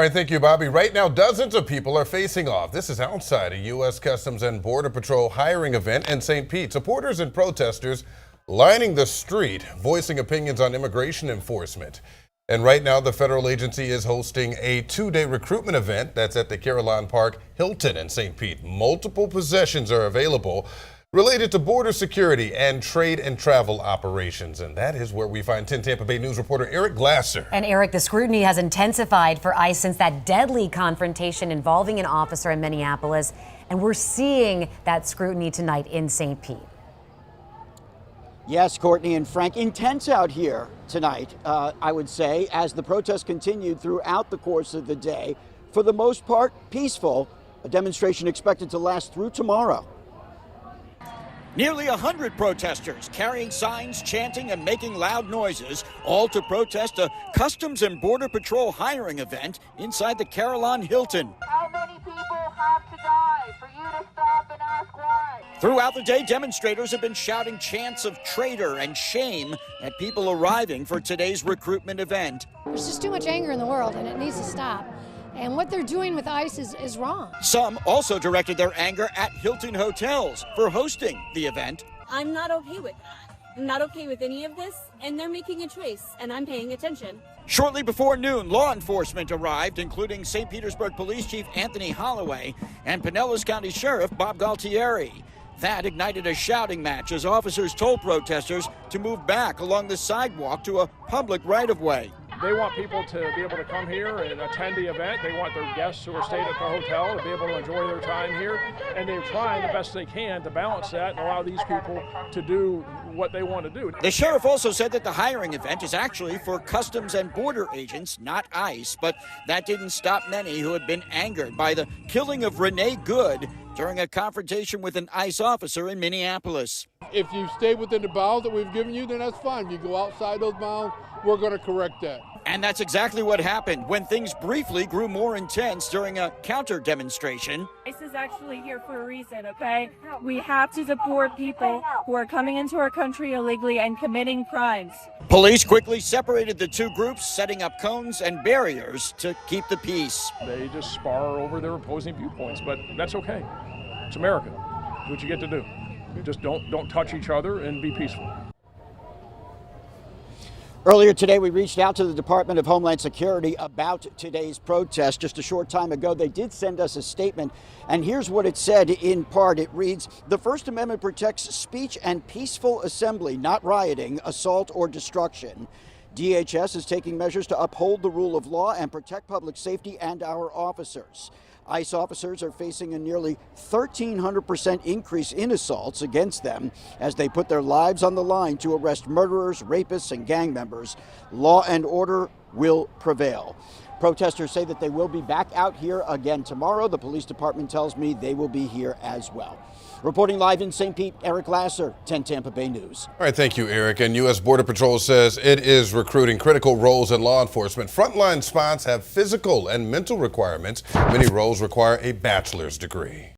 All right, thank you, Bobby. Right now, dozens of people are facing off. This is outside a U.S. Customs and Border Patrol hiring event in St. Pete. Supporters and protesters lining the street, voicing opinions on immigration enforcement. And right now, the federal agency is hosting a two-day recruitment event that's at the Carillon Park Hilton in St. Pete. Multiple positions are available related to border security and trade and travel operations. And that is where we find 10 Tampa Bay News reporter Eric Glasser. And Eric, the scrutiny has intensified for ICE since that deadly confrontation involving an officer in Minneapolis. And we're seeing that scrutiny tonight in St. Pete. Yes, Courtney and Frank, intense out here tonight, I would say, as the protests continued throughout the course of the day. For the most part, peaceful. A demonstration expected to last through tomorrow. Nearly 100 protesters carrying signs, chanting, and making loud noises, all to protest a Customs and Border Patrol hiring event inside the Carillon Hilton. How many people have to die for you to stop and ask why? Throughout the day, demonstrators have been shouting chants of traitor and shame at people arriving for today's recruitment event. There's just too much anger in the world, and it needs to stop. And what they're doing with ICE is wrong. Some also directed their anger at Hilton Hotels for hosting the event. I'm not okay with that. I'm not okay with any of this, and they're making a choice, and I'm paying attention. Shortly before noon, law enforcement arrived, including St. Petersburg Police Chief Anthony Holloway and Pinellas County Sheriff Bob Galtieri. That ignited a shouting match as officers told protesters to move back along the sidewalk to a public right-of-way. They want people to be able to come here and attend the event. They want their guests who are staying at the hotel to be able to enjoy their time here. And they're trying the best they can to balance that and allow these people to do what they want to do. The sheriff also said that the hiring event is actually for Customs and Border agents, not ICE. But that didn't stop many who had been angered by the killing of Renee Good during a confrontation with an ICE officer in Minneapolis. If you stay within the bounds that we've given you, then that's fine. If you go outside those bounds, we're going to correct that. And that's exactly what happened when things briefly grew more intense during a counter demonstration. ICE is actually here for a reason, okay? We have to deport people who are coming into our country illegally and committing crimes. Police quickly separated the two groups, setting up cones and barriers to keep the peace. They just spar over their opposing viewpoints, but that's okay. It's America. It's what you get to do. You just don't touch each other and be peaceful. Earlier today, we reached out to the Department of Homeland Security about today's protest. Just a short time ago, they did send us a statement, and here's what it said in part. It reads, "The First Amendment protects speech and peaceful assembly, not rioting, assault, or destruction. DHS is taking measures to uphold the rule of law and protect public safety and our officers. ICE officers are facing a nearly 1,300% increase in assaults against them as they put their lives on the line to arrest murderers, rapists, and gang members. Law and order will prevail." Protesters say that they will be back out here again tomorrow. The police department tells me they will be here as well. Reporting live in St. Pete, Eric Glasser, 10 Tampa Bay News. All right, thank you, Eric. And U.S. Border Patrol says it is recruiting critical roles in law enforcement. Frontline spots have physical and mental requirements. Many roles require a bachelor's degree.